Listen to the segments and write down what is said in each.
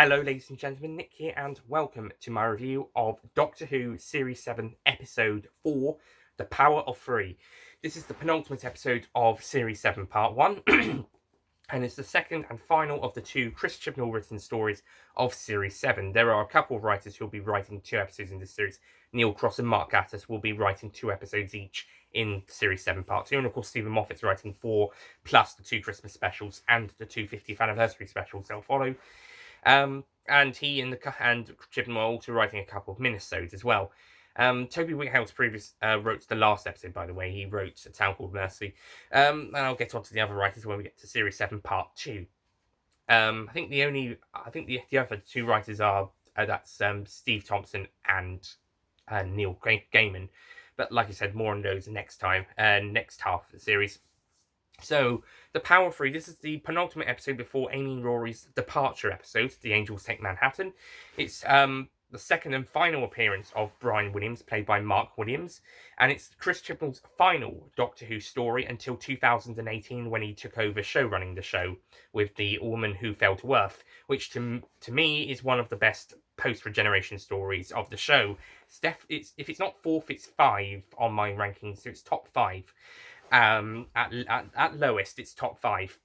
Hello, ladies and gentlemen, Nick here, and welcome to my review of Doctor Who Series 7, Episode 4, The Power of Three. This is the penultimate episode of Series 7, Part 1, and it's the second and final of the two Chris Chibnall written stories of Series 7. There are a couple of writers who will be writing 2 episodes in this series. Neil Cross and Mark Gatiss will be writing 2 episodes each in Series 7 Part 2, and of course Stephen Moffat's writing 4, plus the 2 Christmas specials and the 2 50th anniversary specials they'll follow. And he and Chibnall are also writing a couple of minisodes as well. Toby Whithouse wrote the last episode, by the way. He wrote A Town Called Mercy. And I'll get on to the other writers when we get to Series 7 Part 2. I think the other 2 writers are that's Steve Thompson and Neil Gaiman. But like I said, more on those next time, next half of the series. So, The Power of Three, this is the penultimate episode before Amy and Rory's departure episode, The Angels Take Manhattan. It's the second and final appearance of Brian Williams, played by Mark Williams, and it's Chris Chibnall's final Doctor Who story until 2018 when he took over showrunning the show with The Woman Who Fell to Earth, which to me is one of the best post-regeneration stories of the show. If it's not 4th, it's 5 on my rankings, so it's top 5. At lowest, it's top 5,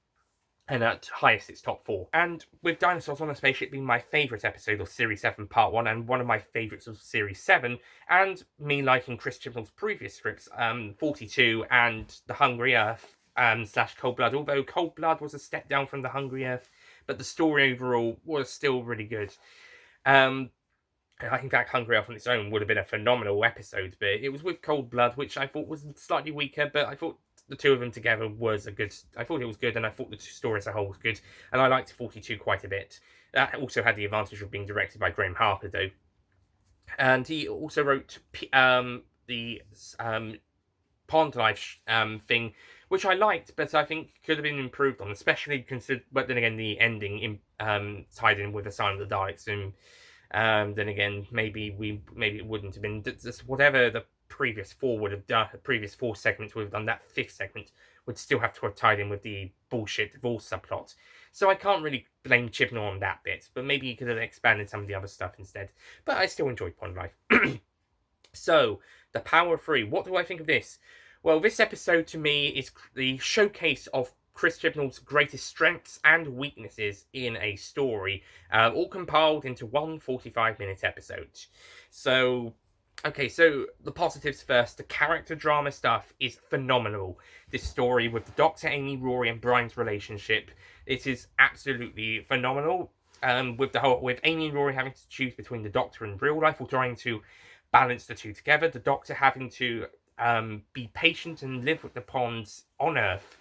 and at highest, it's top 4. And with Dinosaurs on a Spaceship being my favourite episode of Series 7 Part 1, and one of my favourites of Series 7, and me liking Chris Chibnall's previous scripts, 42 and The Hungry Earth, / Cold Blood, although Cold Blood was a step down from The Hungry Earth, but the story overall was still really good. I think that Hungry Earth on its own would have been a phenomenal episode, but it was with Cold Blood, which I thought was slightly weaker, but I thought the 2 of them together was I thought it was good, and I thought the story as a whole was good, and I liked 42 quite a bit. That also had the advantage of being directed by Graham Harper, though. And he also wrote the Pond Life thing, which I liked, but I think could have been improved on, especially but then again, the ending tied in with Asylum of the Daleks, and then again, maybe it wouldn't have been just whatever the previous 4 would have done. The previous 4 segments would have done. That 5th segment would still have to have tied in with the bullshit divorce subplot. So I can't really blame Chibnall on that bit, but maybe he could have expanded some of the other stuff instead. But I still enjoyed Pond Life. So, The Power of Three. What do I think of this? Well, this episode to me is the showcase of Chris Chibnall's greatest strengths and weaknesses in a story, all compiled into one 45-minute episode. So, okay, so the positives first. The character drama stuff is phenomenal. This story with the Doctor, Amy, Rory, and Brian's relationship, it is absolutely phenomenal. With Amy and Rory having to choose between the Doctor and real life, or trying to balance the 2 together. The Doctor having to be patient and live with the Ponds on Earth.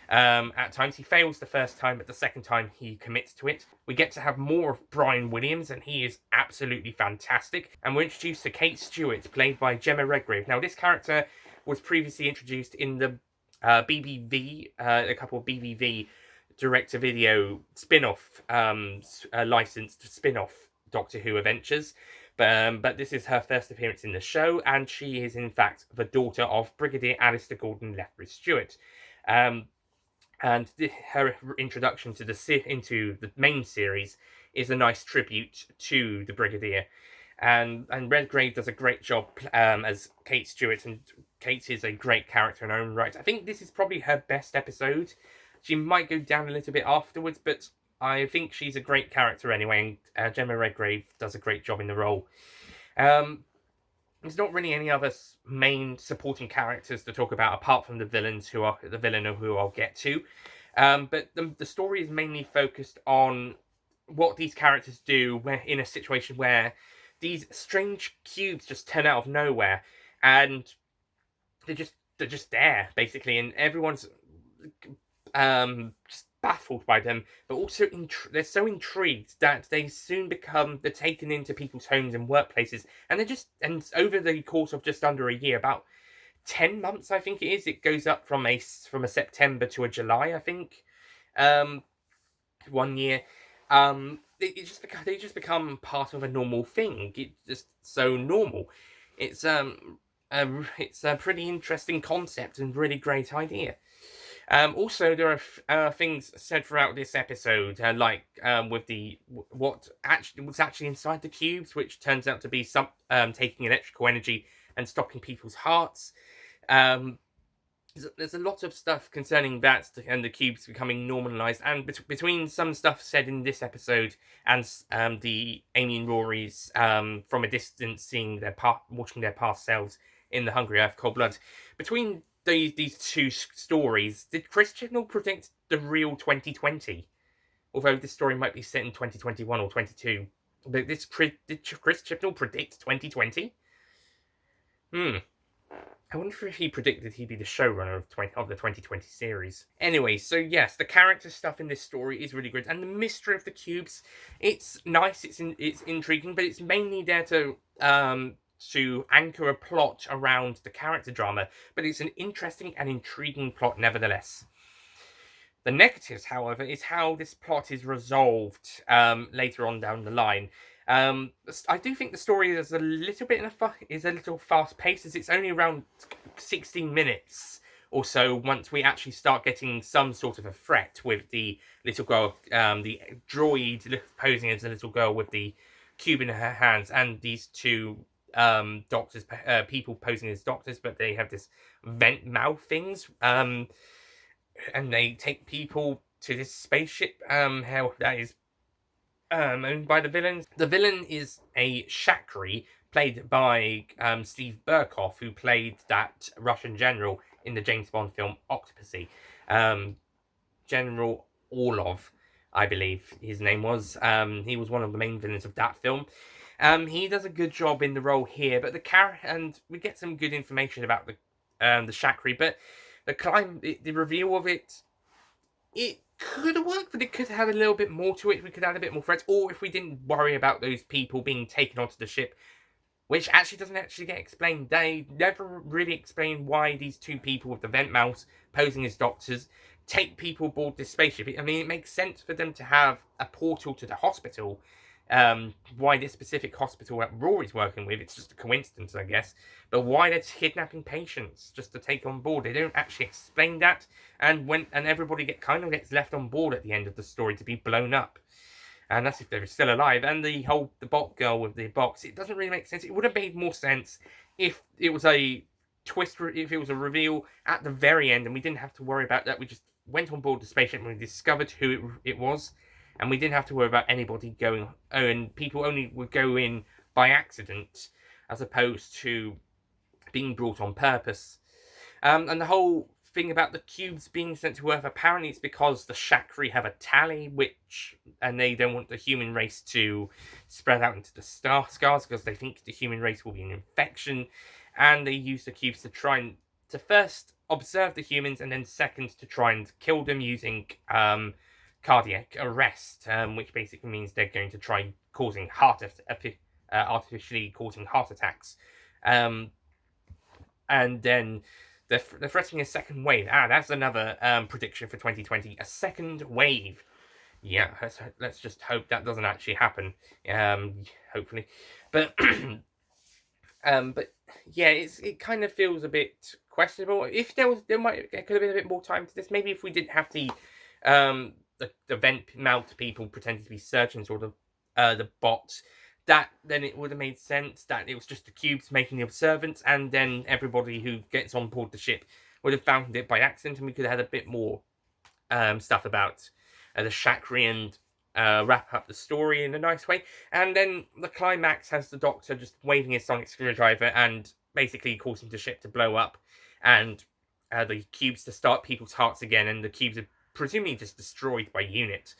At times he fails the first time, but the second time he commits to it. We get to have more of Brian Williams, and he is absolutely fantastic. And we're introduced to Kate Stewart, played by Gemma Redgrave. Now, this character was previously introduced in the BBV, a couple of BBV direct-to-video spin-off, licensed spin-off Doctor Who adventures. But this is her first appearance in the show, and she is in fact the daughter of Brigadier Alistair Gordon Lethbridge Stewart. And her introduction into the main series is a nice tribute to the Brigadier. And Redgrave does a great job as Kate Stewart, and Kate is a great character in her own right. I think this is probably her best episode. She might go down a little bit afterwards, but I think she's a great character anyway, and Gemma Redgrave does a great job in the role. There's not really any other main supporting characters to talk about apart from the villain who I'll get to. But the story is mainly focused on what these characters do in a situation where these strange cubes just turn out of nowhere, and they're just there basically, and everyone's just baffled by them, but also they're so intrigued that they soon they're taken into people's homes and workplaces, and over the course of just under a year, about 10 months I think it is, it goes up from a September to a July, I think, 1 year. They just become part of a normal thing. It's just so normal. It's a pretty interesting concept and really great idea. Also, there are things said throughout this episode, like with what actually was actually inside the cubes, which turns out to be some taking electrical energy and stopping people's hearts. Um, there's a lot of stuff concerning that and the cubes becoming normalized, and between some stuff said in this episode and the Amy and Rory's from a distance seeing watching their past selves in the Hungry Earth Cold Blood, between these two stories, did Chris Chibnall predict the real 2020? Although this story might be set in 2021 or 22, but did Chris Chibnall predict 2020? Hmm. I wonder if he predicted he'd be the showrunner of the 2020 series. Anyway, so yes, the character stuff in this story is really good, and the mystery of the cubes, it's nice, it's intriguing, but it's mainly there to anchor a plot around the character drama. But it's an interesting and intriguing plot nevertheless. The negatives, however, is how this plot is resolved later on down the line. I do think the story is a little bit is a little fast paced, as it's only around 16 minutes or so once we actually start getting some sort of a threat with the little girl, the droid posing as a little girl with the cube in her hands, and these two doctors, people posing as doctors, but they have this vent mouth things, and they take people to this spaceship. How that is owned by the villains. The villain is a Shakri, played by Steve Burkoff, who played that Russian general in the James Bond film Octopussy. General Orlov, I believe his name was. He was one of the main villains of that film. He does a good job in the role here, but and we get some good information about the Shakri, but the reveal of it could have worked, but it could have had a little bit more to it. We could add a bit more threats, or if we didn't worry about those people being taken onto the ship, which actually doesn't actually get explained. They never really explain why these two people with the vent mouths posing as doctors take people aboard this spaceship. I mean, it makes sense for them to have a portal to the hospital. Why this specific hospital that Rory's working with, it's just a coincidence, I guess. But why they're kidnapping patients just to take on board, they don't actually explain that. And everybody gets left on board at the end of the story to be blown up. And that's if they're still alive. And the bot girl with the box, it doesn't really make sense. It would have made more sense if it was a twist, if it was a reveal at the very end, and we didn't have to worry about that. We just went on board the spaceship and we discovered who it was, and we didn't have to worry about anybody going. Oh, and people only would go in by accident, as opposed to being brought on purpose. And the whole thing about the cubes being sent to Earth, apparently it's because the Shakri have a tally, and they don't want the human race to spread out into the scars because they think the human race will be an infection, and they use the cubes to try and to first observe the humans, and then second to try and kill them using cardiac arrest, which basically means they're going to try causing artificially causing heart attacks, and then they're threatening a second wave. That's another prediction for 2020. A second wave. Yeah, let's just hope that doesn't actually happen. Hopefully, but but yeah, it kind of feels a bit questionable. If there could have been a bit more time to this. Maybe if we didn't have the vent mouth people pretending to be surgeons, or the bots, then it would have made sense that it was just the cubes making the observance, and then everybody who gets on board the ship would have found it by accident, and we could have had a bit more stuff about the Shakri and wrap up the story in a nice way. And then the climax has the Doctor just waving his sonic screwdriver and basically causing the ship to blow up, and the cubes to start people's hearts again, and the cubes are presumably just destroyed by Unit.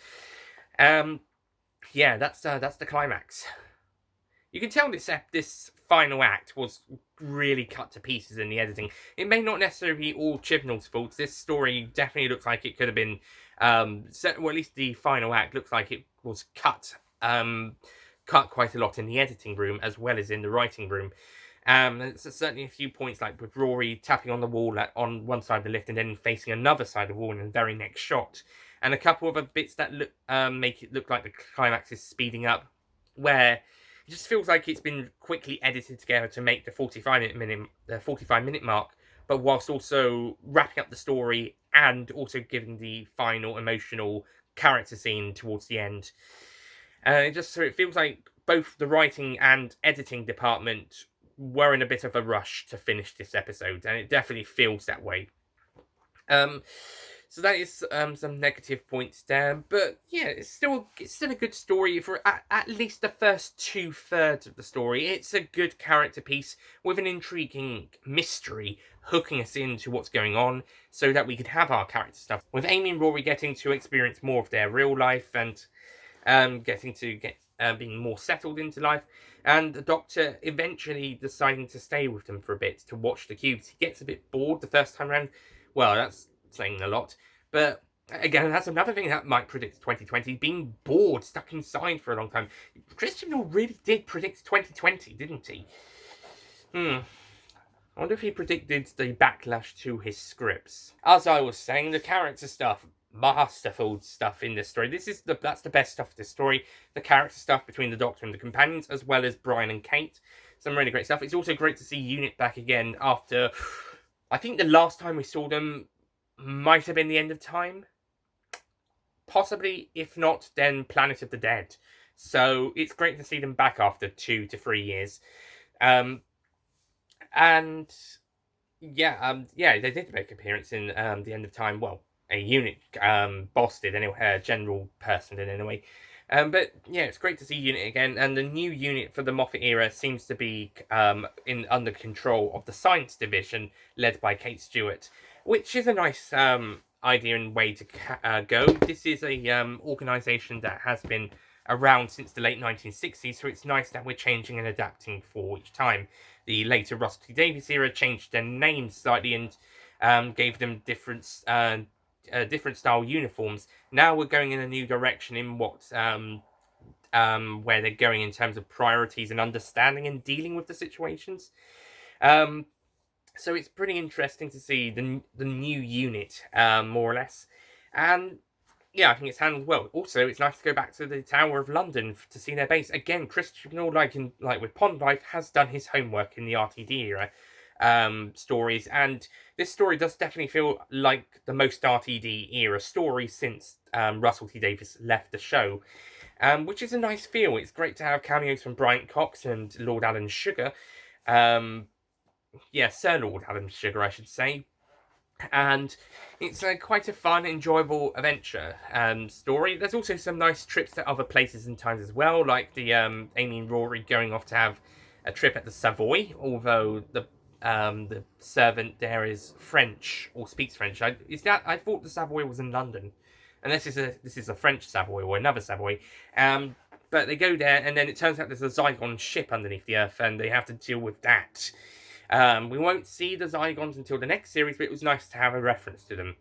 Yeah, that's the climax. You can tell this final act was really cut to pieces in the editing. It may not necessarily be all Chibnall's fault. This story definitely looks like it could have been, well, at least the final act looks like it was cut quite a lot in the editing room as well as in the writing room. There's certainly a few points, like with Rory tapping on the wall on one side of the lift and then facing another side of the wall in the very next shot, and a couple of other bits that make it look like the climax is speeding up, where it just feels like it's been quickly edited together to make the 45 minute mark but whilst also wrapping up the story and also giving the final emotional character scene towards the end. It feels like both the writing and editing department were in a bit of a rush to finish this episode, and it definitely feels that way. Um, so that is some negative points there, but yeah, it's still a good story for at least the first 2/3 of the story. It's a good character piece with an intriguing mystery hooking us into what's going on, so that we could have our character stuff. With Amy and Rory getting to experience more of their real life and getting to get being more settled into life, and the Doctor eventually deciding to stay with them for a bit to watch the cubes. He gets a bit bored the first time around. Well, that's saying a lot, but again, that's another thing that might predict 2020: being bored, stuck inside for a long time. Christian Bale really did predict 2020, didn't he? I wonder if he predicted the backlash to his scripts. As I was saying, the character stuff, masterful stuff in this story. That's the best stuff of this story. The character stuff between the Doctor and the companions, as well as Brian and Kate. Some really great stuff. It's also great to see Unit back again after, I think the last time we saw them might have been the end of time. Possibly, if not, then Planet of the Dead. So it's great to see them back after 2 to 3 years. And yeah, they did make an appearance in the End of Time. Well, a unit boss did anyway, a general person did anyway. But yeah, it's great to see Unit again, and the new unit for the Moffat era seems to be under control of the Science Division, led by Kate Stewart, which is a nice idea and way to go. This is a organisation that has been around since the late 1960s, so it's nice that we're changing and adapting for each time. The later Russell T Davies era changed their name slightly and gave them different style uniforms. Now we're going in a new direction in what where they're going in terms of priorities and understanding and dealing with the situations. So it's pretty interesting to see the new unit, more or less, and yeah, I think it's handled well. Also, it's nice to go back to the Tower of London to see their base again. Christian Bale, like with Pond Life, has done his homework in the RTD era stories, and this story does definitely feel like the most RTD era story since Russell T Davies left the show, which is a nice feel. It's great to have cameos from Brian Cox and Lord Alan Sugar. Sir Lord Alan Sugar, I should say. And it's quite a fun, enjoyable adventure story. There's also some nice trips to other places and times as well, like the Amy and Rory going off to have a trip at the Savoy, although the servant there is French or speaks French. I thought the Savoy was in London, and this is a French Savoy or another Savoy. But they go there, and then it turns out there's a Zygon ship underneath the Earth, and they have to deal with that. We won't see the Zygons until the next series, but it was nice to have a reference to them.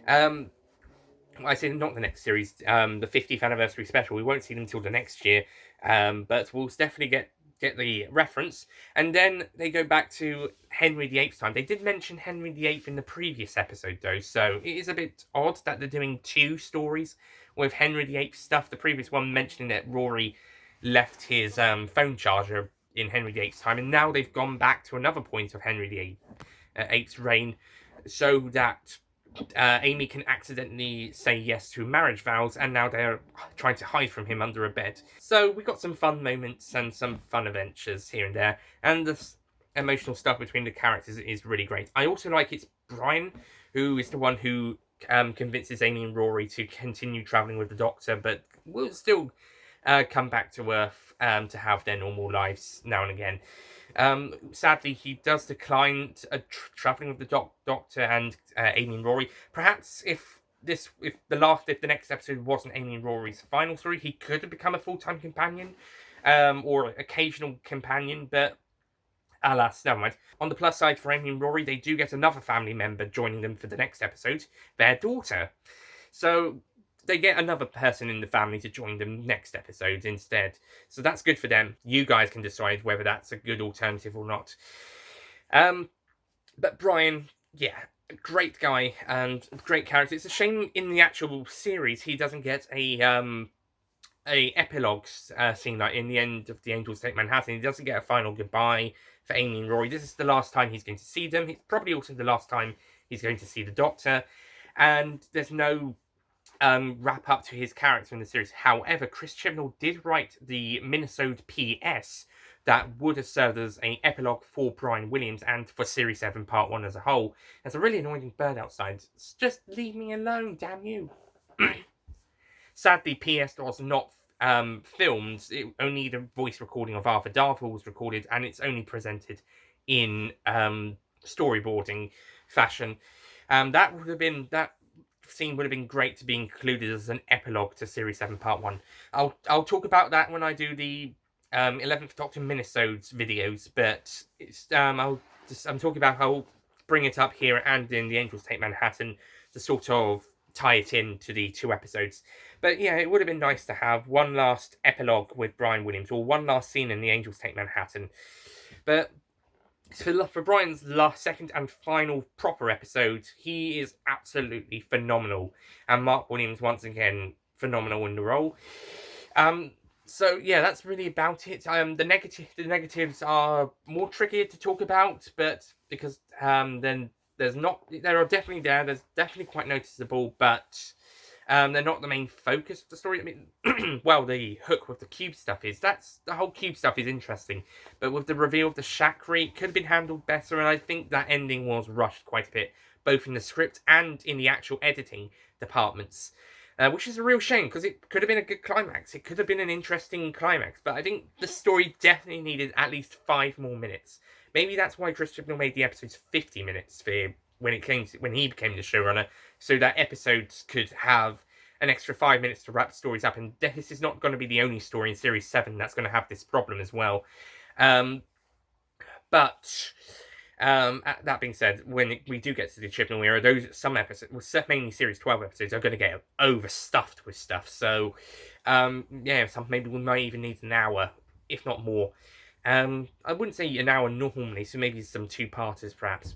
I say not the next series, the 50th anniversary special. We won't see them until the next year, but we'll definitely get the reference. And then they go back to Henry VIII's time. They did mention Henry VIII in the previous episode, though, so it is a bit odd that they're doing 2 stories with Henry VIII stuff. The previous one mentioning that Rory left his phone charger in Henry VIII's time, and now they've gone back to another point of Henry VIII's reign, so that Amy can accidentally say yes to marriage vows, and now they're trying to hide from him under a bed. So we got some fun moments and some fun adventures here and there, and the emotional stuff between the characters is really great. I also like it's Brian who is the one who convinces Amy and Rory to continue travelling with the Doctor, but will still come back to Earth to have their normal lives now and again. Sadly, he does decline travelling with the Doctor and Amy and Rory. Perhaps if the next episode wasn't Amy and Rory's final story, he could have become a full-time companion, or occasional companion, but alas, never mind. On the plus side for Amy and Rory, they do get another family member joining them for the next episode, their daughter. So they get another person in the family to join them next episode instead. So that's good for them. You guys can decide whether that's a good alternative or not. But Brian, yeah, great guy and great character. It's a shame in the actual series he doesn't get a epilogue scene like in the end of The Angels Take Manhattan. He doesn't get a final goodbye for Amy and Rory. This is the last time he's going to see them. It's probably also the last time he's going to see the Doctor. And there's no wrap up to his character in the series. However, Chris Chibnall did write the Minnesota PS that would have served as an epilogue for Brian Williams and for Series 7 Part 1 as a whole. There's a really annoying bird outside. Just leave me alone, damn you. Sadly, PS was not filmed. Only the voice recording of Arthur Darvill was recorded, and it's only presented in storyboarding fashion. That scene would have been great to be included as an epilogue to Series 7 Part 1. I'll talk about that when I do the 11th Doctor Minisodes videos, but it's I'm talking about how I'll bring it up here and in The Angels Take Manhattan to sort of tie it in to the 2 episodes. But yeah, it would have been nice to have one last epilogue with Brian Williams, or one last scene in The Angels Take Manhattan. But for Brian's second and final proper episode, he is absolutely phenomenal. And Mark Williams, once again, phenomenal in the role. So yeah, that's really about it. The negatives are more trickier to talk about, but because then there's definitely quite noticeable, but they're not the main focus of the story. I mean, well, the hook with the cube stuff is the whole cube stuff is interesting, but with the reveal of the Shakri, it could have been handled better, and I think that ending was rushed quite a bit, both in the script and in the actual editing departments. Which is a real shame, because it could have been a good climax. It could have been an interesting climax, but I think the story definitely needed at least 5 more minutes. Maybe that's why Chris Chibnall made the episodes 50 minutes for when he became the showrunner, so that episodes could have an extra 5 minutes to wrap stories up. And this is not going to be the only story in Series 7 that's going to have this problem as well. That being said, when we do get to the Chibnall era, some episodes, mainly Series 12 episodes, are going to get overstuffed with stuff. So, maybe we might even need an hour, if not more. I wouldn't say an hour normally, so maybe some 2-parters perhaps.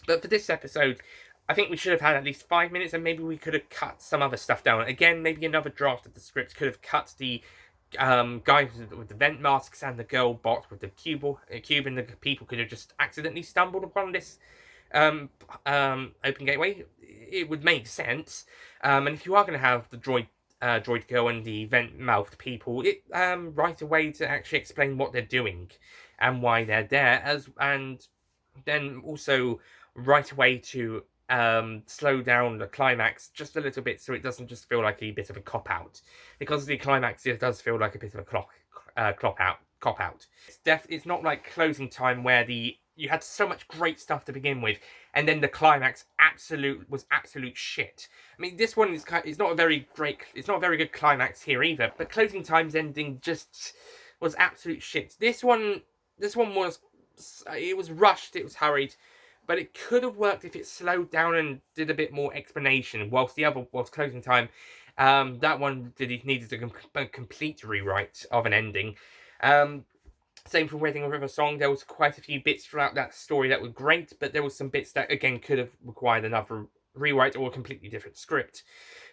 But for this episode, I think we should have had at least 5 minutes, and maybe we could have cut some other stuff down. Again, maybe another draft of the script could have cut the guy with the vent masks and the girl bot with the cube, and the people could have just accidentally stumbled upon this open gateway. It would make sense. And if you are going to have the droid girl and the vent mouthed people, right away to actually explain what they're doing and why they're there, and then also right away to slow down the climax just a little bit, so it doesn't just feel like a bit of a cop out. Because the climax, it does feel like a bit of a cop out. It's not like Closing Time, where you had so much great stuff to begin with, and then the climax was absolute shit. I mean, this one is not a very good climax here either. But Closing Time's ending just was absolute shit. This one was rushed, it was hurried. But it could have worked if it slowed down and did a bit more explanation. Whilst Closing Time, that one needed a complete rewrite of an ending. Same for Wedding River Song. There was quite a few bits throughout that story that were great, but there was some bits that again could have required another rewrite or a completely different script.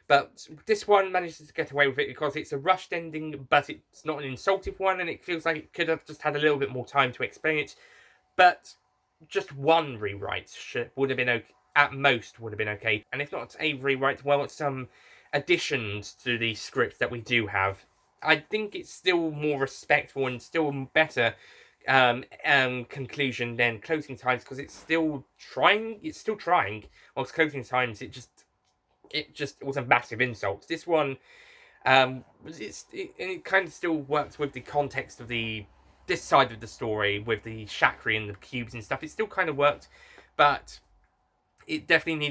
But this one manages to get away with it because it's a rushed ending, but it's not an insultive one, and it feels like it could have just had a little bit more time to explain it. But just one rewrite would have been okay. At most would have been okay. And if not a rewrite, well, it's some additions to the script that we do have. I think it's still more respectful and still better conclusion than Closing Times, because it's still trying. Whilst Closing Times, it just was a massive insult. This one, it kind of still works with the context of this side of the story with the Shakri and the cubes and stuff. It still kind of worked, but it definitely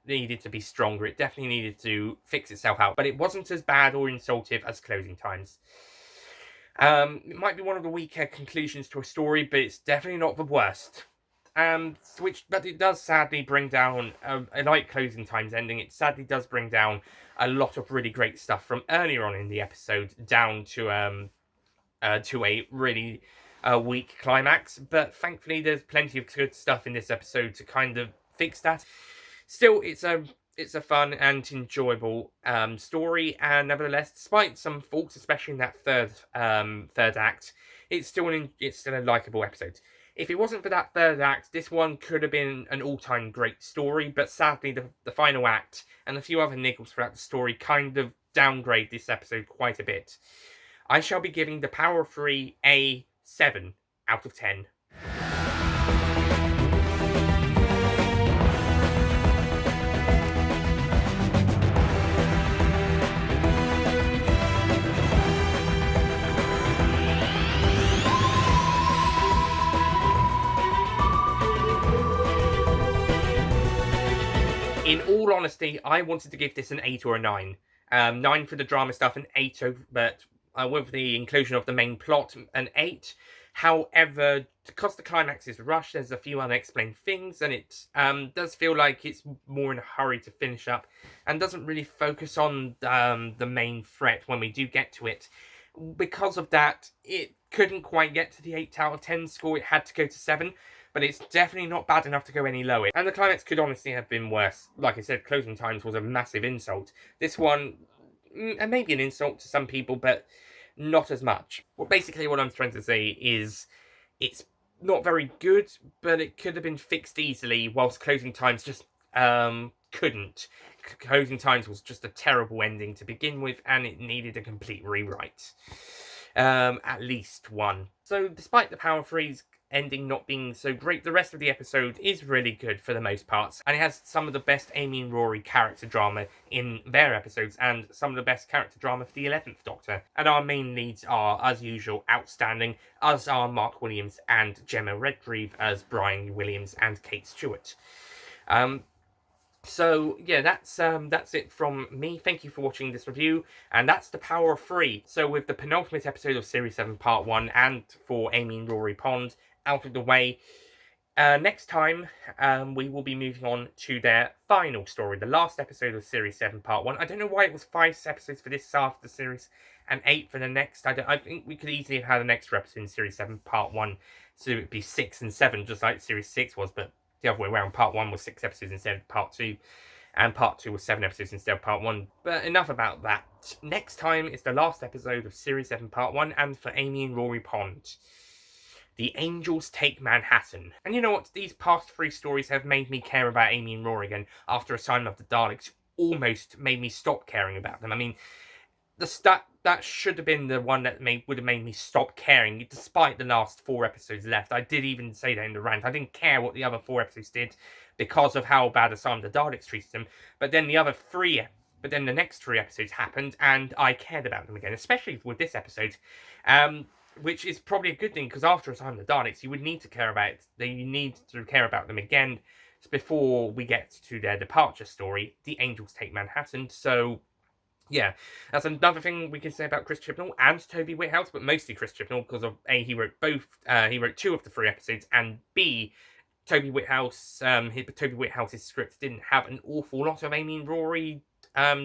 needed to be stronger. It definitely needed to fix itself out, but it wasn't as bad or insultive as Closing Times. It might be one of the weaker conclusions to a story, but it's definitely not the worst. But it does sadly bring down, like Closing Times ending, it sadly does bring down a lot of really great stuff from earlier on in the episode down to a really weak climax. But thankfully, there's plenty of good stuff in this episode to kind of fix that. Still, it's a fun and enjoyable story, and nevertheless, despite some faults, especially in that third act, it's still a likable episode. If it wasn't for that third act, this one could have been an all-time great story, but sadly the final act and a few other niggles throughout the story kind of downgrade this episode quite a bit. I shall be giving The Power of Three a 7 out of 10. In all honesty, I wanted to give this an 8 or a 9. 9 for the drama stuff and 8 over, but with the inclusion of the main plot, an 8. However, because the climax is rushed, there's a few unexplained things, and it does feel like it's more in a hurry to finish up, and doesn't really focus on the main threat when we do get to it. Because of that, it couldn't quite get to the 8 out of 10 score, it had to go to 7. But it's definitely not bad enough to go any lower. And the climax could honestly have been worse. Like I said, closing times was a massive insult. This one, and maybe an insult to some people, but not as much. Well, basically what I'm trying to say is it's not very good, but it could have been fixed easily, whilst closing times just couldn't. Closing times was just a terrible ending to begin with, and it needed a complete rewrite. At least one. So despite the Power Freeze ending not being so great, the rest of the episode is really good for the most parts, and it has some of the best Amy and Rory character drama in their episodes, and some of the best character drama for the 11th Doctor. And our main leads are, as usual, outstanding, as are Mark Williams and Gemma Redgrave as Brian Williams and Kate Stewart. So yeah, that's it from me. Thank you for watching this review, and that's The Power of Three. So with the penultimate episode of Series 7 Part 1, and for Amy and Rory Pond out of the way, next time we will be moving on to their final story, the last episode of Series 7 Part 1. I don't know why it was 5 episodes for this half of the series, and 8 for the next. I think we could easily have had an extra episode in Series 7 Part 1, so it would be 6 and 7, just like Series 6 was, but the other way around. Part 1 was 6 episodes instead of Part 2, and Part 2 was 7 episodes instead of Part 1. But enough about that. Next time is the last episode of Series 7 Part 1, and for Amy and Rory Pond, The Angels Take Manhattan. And you know what? These past 3 stories have made me care about Amy and Rory again, after Asylum of the Daleks almost made me stop caring about them. I mean, that should have been the one that would have made me stop caring, despite the last 4 episodes left. I did even say that in the rant. I didn't care what the other 4 episodes did because of how bad Asylum of the Daleks treated them. But then the next 3 episodes happened, and I cared about them again, especially with this episode. Which is probably a good thing, because after Asylum of the Daleks, you would need to care about it. You need to care about them again before we get to their departure story, The Angels Take Manhattan. So yeah, that's another thing we can say about Chris Chibnall and Toby Whithouse, but mostly Chris Chibnall, because of A, he wrote 2 of the 3 episodes, and B, Toby Whithouse's script didn't have an awful lot of Amy and Rory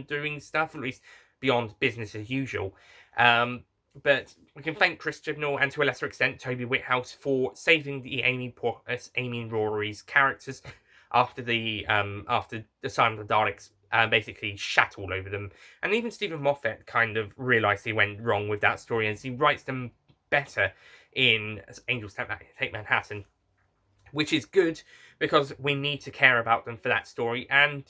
doing stuff, at least beyond business as usual. But we can thank Chris Chibnall, and to a lesser extent Toby Whithouse, for saving the Amy and Rory's characters after the Asylum of the Daleks basically shat all over them. And even Stephen Moffat kind of realised he went wrong with that story, as he writes them better in Angels Take Manhattan, which is good, because we need to care about them for that story. And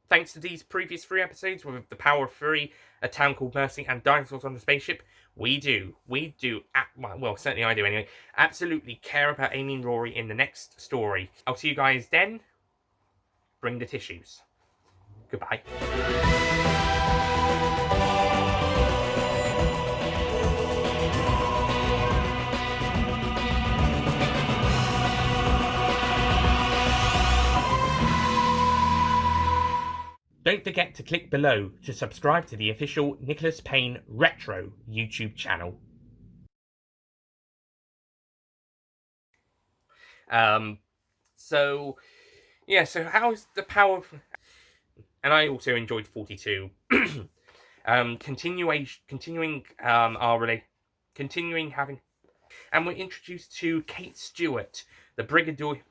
thanks to these previous 3 episodes, with The Power of Three, A Town Called Mercy, and Dinosaurs on the Spaceship, we do, well, certainly I do anyway, absolutely care about Amy and Rory in the next story. I'll see you guys then. Bring the tissues. Goodbye. Don't forget to click below to subscribe to the official Nicholas Payne Retro YouTube channel. So how's the Power of... And I also enjoyed 42. Continuing having... And we're introduced to Kate Stewart, the Brigadier...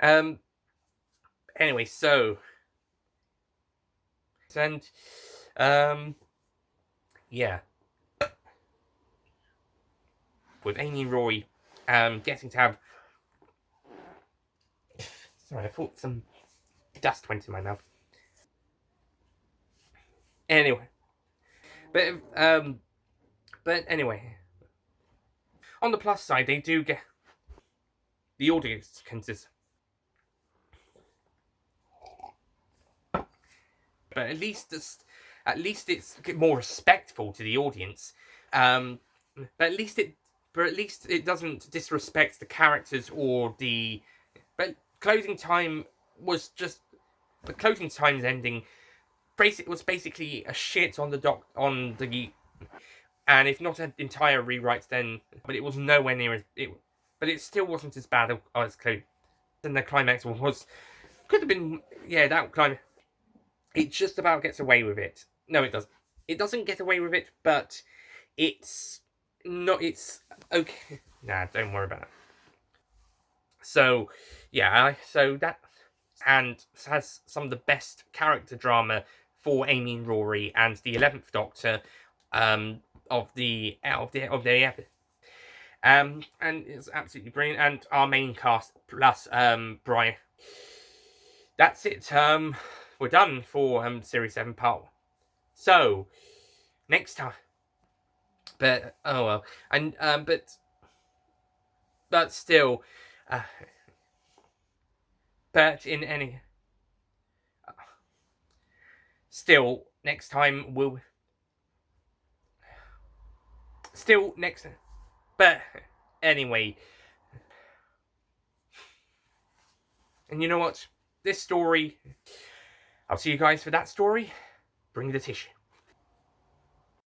Anyway, so... And, yeah. With Amy and Rory getting to have. Sorry, I thought some dust went in my mouth. Anyway, but anyway, on the plus side, they do get the audience consist. But at least it's more respectful to the audience. Um, but at least it doesn't disrespect the characters or the. But closing time was just the closing time's ending. Was basically a shit on the and if not an entire rewrite, then but it was nowhere near as it. But it still wasn't as bad as close. And the climax could have been that climax. It just about gets away with it. No, it doesn't. It doesn't get away with it, but it's not. It's okay. Nah, don't worry about it. So, yeah, so that and has some of the best character drama for Amy and Rory and the 11th Doctor, of the episode. And it's absolutely brilliant. And our main cast plus Brian. That's it. We're done for Series 7 Part 1. So next time, but oh well, and but still, but in any, still next time we'll still next, but anyway, and you know what? This story, I'll see you guys for that story. Bring the tissue.